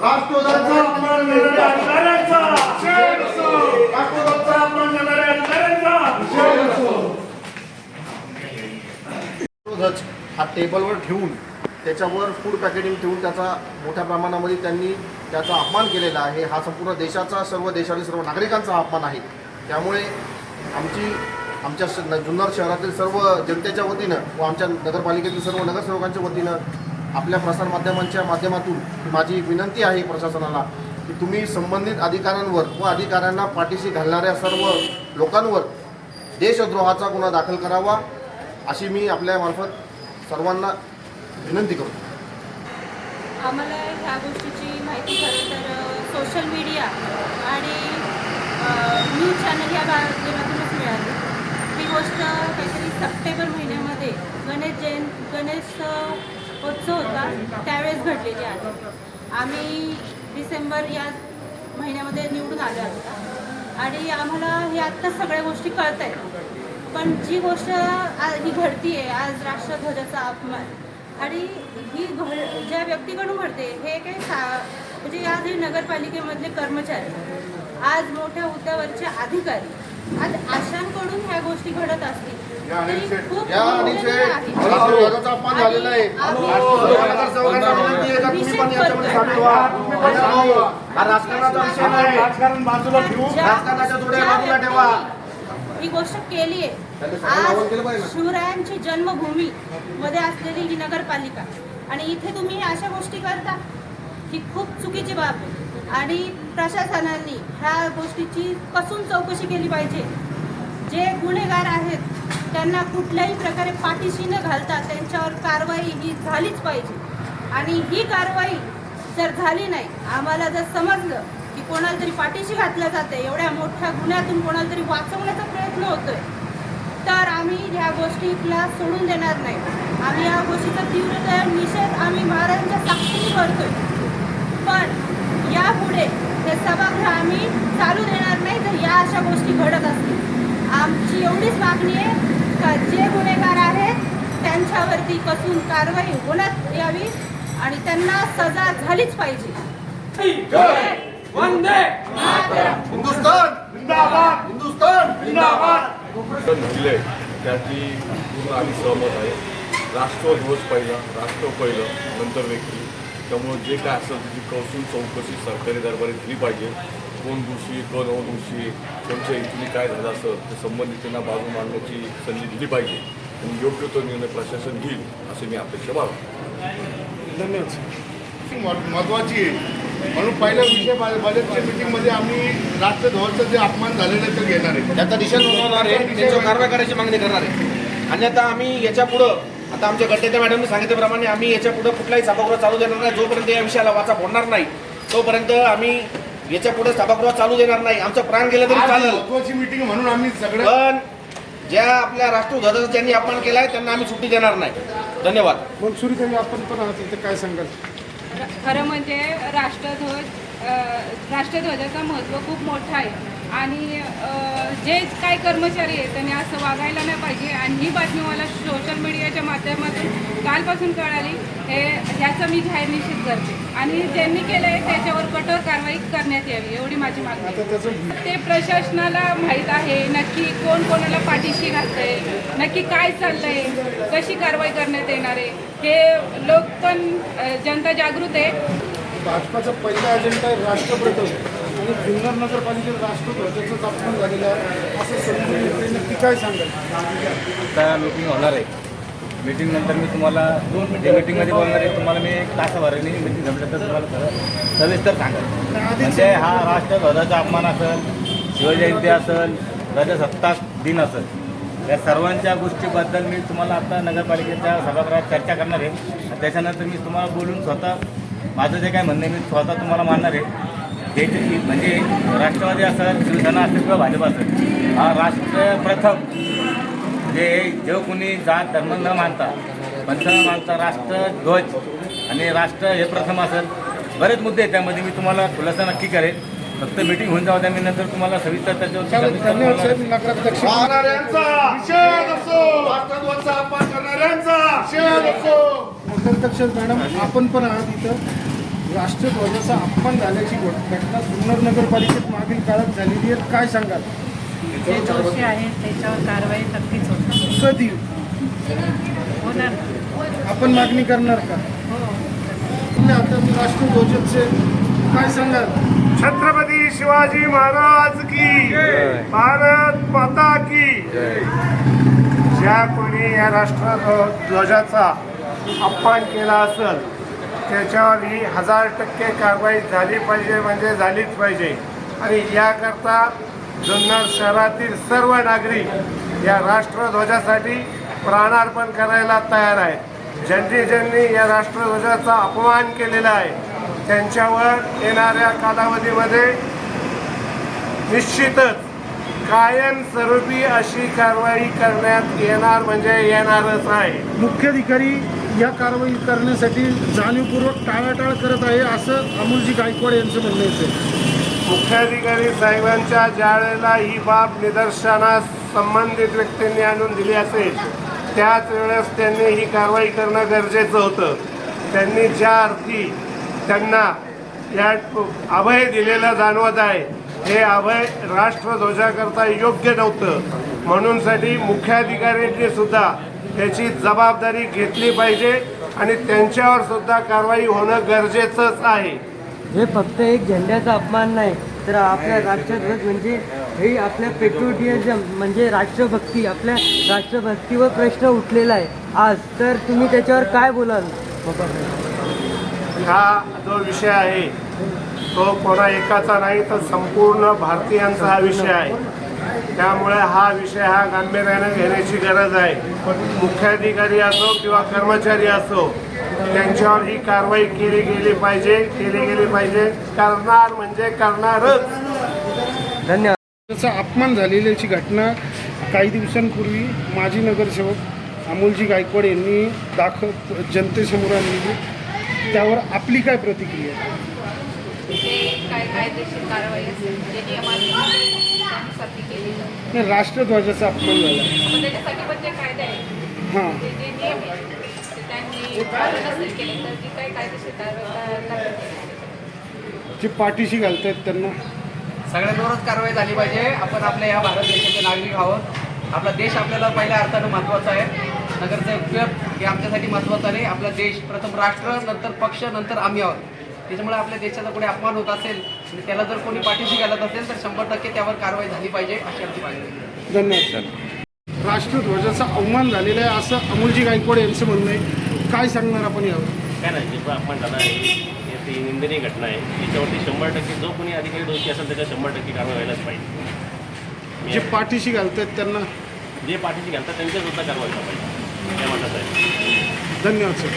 राष्ट्रध्वजाचा अपमान करणाऱ्या अधिकाऱ्यांचा निषेध असो. राष्ट्रध्वजाचा अपमान करणाऱ्या अधिकाऱ्यांचा निषेध असो. राष्ट्रध्वज हा टेबलवर ठेवून त्याच्यावर फूड पॅकेटिंग ठेवून त्याचा मोठ्या प्रमाणामध्ये त्यांनी त्याचा अपमान केलेला आहे. हा संपूर्ण देशाचा, सर्व देशातील सर्व नागरिकांचा अपमान आहे. त्यामुळे आमच्या जुन्नर शहरातील सर्व जनतेच्या वतीनं व आमच्या नगरपालिकेतील सर्व नगरसेवकांच्या वतीनं आपल्या प्रसारमाध्यमांच्या माध्यमातून माझी विनंती आहे प्रशासनाला की तुम्ही संबंधित अधिकाऱ्यांवर व अधिकाऱ्यांना पाठीशी घालणाऱ्या सर्व लोकांवर देशद्रोहाचा गुन्हा दाखल करावा अशी मी आपल्यामार्फत सर्वांना विनंती करतो. आम्हाला ह्या गोष्टीची माहिती खरं तर सोशल मीडिया आणि न्यूज चॅनल या माध्यमातूनच मिळाली. ही गोष्ट काहीतरी सप्टेंबर महिन्यामध्ये गणेश उत्सव होता त्यावेळेस घडलेली आहे. आम्ही डिसेंबर या महिन्यामध्ये निवडून आलो होता आणि आम्हाला हे आत्ता सगळ्या गोष्टी कळत आहेत. पण जी गोष्ट ही घडती आहे आज राष्ट्रध्वजाचा अपमान आणि ही ज्या व्यक्तीकडून घडते हे काही म्हणजे आज हे नगरपालिकेमधले कर्मचारी, आज मोठ्या हुद्द्यावरचे अधिकारी, आज अशांकडून ह्या गोष्टी घडत असतील खूप अपमान झालेला आहे. राजकारण बाजूला ठेवून राजकारणाच्या जोड्या बाजूला ठेवा. ही गोष्ट केली आहे. आज शिवरायांची जन्मभूमी मध्ये असलेली ही नगरपालिका आणि इथे तुम्ही अशा गोष्टी करता ही खूप चुकीची बाब आहे. आणि प्रशासनाने ह्या गोष्टीची कसून चौकशी केली पाहिजे. जे गुन्हेगार आहेत त्यांना कुठल्याही प्रकारे पाठीशी न घालता त्यांच्यावर कारवाई ही झालीच पाहिजे. आणि ही कारवाई जर झाली नाही, आम्हाला जर समजलं की कोणाला तरी पाठीशी घातलं जाते, एवढ्या मोठ्या गुन्ह्यातून कोणाला तरी वाचवण्याचा प्रयत्न होतोय, तर आम्ही ह्या गोष्टीला सोडून देणार नाही. आम्ही या गोष्टीचा तीव्र निषेध आम्ही महाराजांच्या साक्षीने करतोय. पण यापुढे हे सभागृह आम्ही चालू देणार नाही जर या अशा गोष्टी घडत असतील. आमची एवढीच मागणी आहे का जे गुन्हेगार आहेत त्यांच्यावरती कसून कारवाई होण्यात यावी आणि त्यांना सजा झालीच पाहिजे. वंदे हिंदुस्थान जिंदाबाद, हिंदुस्थान जिंदाबाद. दिले त्याची पूर्ण आम्ही सहमत आहे. राष्ट्रध्वज पहिला, राष्ट्र पहिलं, नंतर व्यक्ती. त्यामुळे जे काय असेल त्याची कसून चौकशी सरकारी दरबारी दिली पाहिजे. कोण दोषी, कोण अदोषी, त्यांच्या इथून काय झालं असेल ते संबंधितांना बाजू मांडण्याची संधी दिली पाहिजे आणि योग्य तो निर्णय प्रशासन घेईल असे मी अपेक्षा बाळगतो. धन्यवाद. महत्वाची आहे म्हणून पहिला विषय बजेटच्या मीटिंगमध्ये आम्ही राष्ट्रध्वजाचं जे अपमान झालेलं ते घेणार आहे, त्याचा दिशा नोंदवणार आहे, त्याच्यावर कारवाई करायची मागणी करणार आहे. अन्यथा आम्ही याच्या पुढं आता आमच्या गटनेत्या मॅडमने सांगितल्याप्रमाणे आम्ही याच्या पुढे कुठलाही सभागृह चालू देणार नाही. जोपर्यंत या विषयाला वाचा फोडणार नाही तोपर्यंत आम्ही याच्या पुढे सभागृह चालू देणार नाही. आमचं प्राण गेलं तरी चालेल. महत्वाची मीटिंग म्हणून आम्ही सगळं पण ज्या आपल्या राष्ट्रध्वजाचा ज्यांनी अपमान केलाय त्यांना आम्ही सुट्टी देणार नाही. धन्यवाद. मग सुरू तरी आपण पण आहात इथे काय सांगाल? खरं म्हणजे राष्ट्रध्वजाचं महत्त्व खूप मोठं आहे आणि जे काही कर्मचारी आहेत त्यांनी असं वागायला नाही पाहिजे. आणि ही बातमी मला सोशल मीडियाच्या माध्यमातून कालपासून कळाली. ह्याचा मी जाहीर निषेध करते आणि ज्यांनी केलं आहे त्याच्यावर कठोर कारवाई करण्यात यावी एवढी माझी मागणी आहे. ते प्रशासनाला माहीत आहे नक्की कोण कोणाला पाठीशी घालतंय, नक्की काय चाललंय, कशी कारवाई करण्यात येणार आहे. हे लोक पण जनता जागृत आहे. भाजपाचा पहिला अजेंडा आहे राष्ट्रप्रथम आणि जुन्नर नगरपालिकेत राष्ट्रध्वजाचं अपमान झालेलं आहे असं समजून नक्की काय सांगाल? आता मीटिंग होणार आहे. मीटिंगनंतर मी तुम्हाला मीटिंगमध्ये बोलणार आहे. तुम्हाला मी एक तासाभराने मीटिंग जमलं तर तुम्हाला सविस्तर सांगाल. म्हणजे हा राष्ट्रध्वजाचा अपमान असेल, शिवजयंती असेल, प्रजासत्ताक दिन असेल, या सर्वांच्या गोष्टीबद्दल मी तुम्हाला आता नगरपालिकेच्या सभागृहात चर्चा करणार आहे. त्याच्यानंतर मी तुम्हाला बोलून स्वतः माझं जे काय म्हणणं आहे मी स्वतः तुम्हाला मानणार आहे. हे म्हणजे राष्ट्रवादी असेल, शिवसेना असेल किंवा भाजप असेल, हा राष्ट्र प्रथम म्हणजे जो कोणी जात धर्म न मानता पंथ न मानता राष्ट्रध्वज आणि राष्ट्र हे प्रथम असेल. बरेच मुद्दे आहेत त्यामध्ये मी तुम्हाला खुलासा नक्की करेन. फक्त मीटिंग होऊन जाऊ द्या, मी नंतर तुम्हाला सविस्तर त्याच्यावर नगराध्यक्ष मॅडम आपण पण आहात इथं. राष्ट्रध्वजाचा अपमान झाल्याची घटना जुन्नर नगरपालिकेत मागील काळात झालेली आहे, काय सांगाल? जे दोषी आहेत त्याच्यावर कारवाई नक्कीच होणार. कधी होणार. आपण मागणी करणार का? हो. आता राष्ट्रध्वजाचे काय सांगाल? छत्रपती शिवाजी महाराज की, भारत माता की. ज्या कोणी या राष्ट्रध्वजाचा अपमान केला असेल त्याच्यावर ही 1000% कारवाई झाली पाहिजे, म्हणजे झालीच पाहिजे. आणि याकरता जुन्नर शहरातील सर्व नागरिक या राष्ट्रध्वजासाठी प्राणार्पण करायला तयार आहेत. ज्यांनी या राष्ट्रध्वजाचा अपमान केलेला आहे त्यांच्यावर येणाऱ्या कालावधीमध्ये निश्चितच कायमस्वरूपी अशी कारवाई करण्यात येणार, म्हणजे येणारच आहे. मुख्याधिकारी या कारवाई करण्यासाठी जाणीवपूर्वक टाळाटाळ करत आहे असं अमोलजी गायकवाड यांचं म्हणणं आहे. मुख्याधिकारी साहेबांच्या ज्या वेळेला ही बाब निदर्शनास संबंधित व्यक्तींनी आणून दिली असेल त्याच वेळेस त्यांनी ही कारवाई करणं गरजेचं होतं. त्यांनी ज्या अर्थी त्यांना या अभय दिलेलं जाणवत आहे हे अभय राष्ट्रध्वजाकरता योग्य नव्हतं. म्हणूनसाठी मुख्याधिकाऱ्यांनी सुद्धा त्याची जबाबदारी घेतली पाहिजे आणि त्यांच्यावर सुद्धा कारवाई होणं गरजेचंच आहे. हे फक्त एक झेंड्याचा अपमान नाही तर आपल्या राष्ट्रध्वज म्हणजे हे आपल्या पेट्रोटियझम म्हणजे राष्ट्रभक्ती, आपल्या राष्ट्रभक्तीवर प्रश्न उठलेला आहे आज. तर तुम्ही त्याच्यावर काय बोलाल? हा जो विषय आहे तो कोणा एकाचा नाही तर संपूर्ण भारतीयांचा हा विषय आहे. त्यामुळे हा विषय हा गांभीर्याने घेण्याची गरज आहे. मुख्याधिकारी असो किंवा कर्मचारी असो त्यांच्यावर ही कारवाई केली गेली पाहिजे. करणार म्हणजे करणारच. धन्यवाद. त्याचा अपमान झालेल्याची घटना काही दिवसांपूर्वी माजी नगरसेवक अमोलजी गायकवाड यांनी जनतेसमोर आणली. त्यावर आपली काय प्रतिक्रिया? काय कायदेशीर कारवाई असेल जे नियमासाठी केली जाते. नाही, राष्ट्रध्वजाचा अपमान झाला. पण त्याच्यासाठी पण जे कायदे आहेत हां, जे नियम आहेत ते त्यांनी पालन नसेल केले तर जी काही कायदेशीर कारवाई करण्यात जे पाठीशी घालतायत त्यांना सगळ्यांवरच कारवाई झाली पाहिजे. आपण आपल्या या भारत देशाचे नागरिक आहोत. आपला देश आपल्याला पहिल्या अर्थानं महत्त्वाचा आहे. नगरचा उपयोग हे आमच्यासाठी महत्त्वाचं नाही. आपला देश प्रथम राष्ट्र, नंतर पक्ष, नंतर आम्ही आहोत. त्याच्यामुळे आपल्या देशाचा कोणी अपमान होत असेल आणि त्याला जर कोणी पाठीशी घालत असेल तर 100% त्यावर कारवाई झाली पाहिजे अशी आमची मागणी आहे. धन्यवाद. राष्ट्रध्वजाचा अवमान झालेला आहे असं अमोलजी गायकवाड यांचं म्हणणं आहे. काय सांगणार आपण यावर? काय नाही, जे अपमान झाला आहे ती निंदनीय घटना आहे. त्याच्यावरती 100% जो कोणी अधिकारी दोषी असेल त्याच्या 100% कारवाई व्हायलाच पाहिजे. जे पाठीशी घालतायत त्यांना जे पाठीशी घालतात त्यांच्यासुद्धा कारवाई व्हायला पाहिजे. काय म्हणतात आहे. धन्यवाद सर.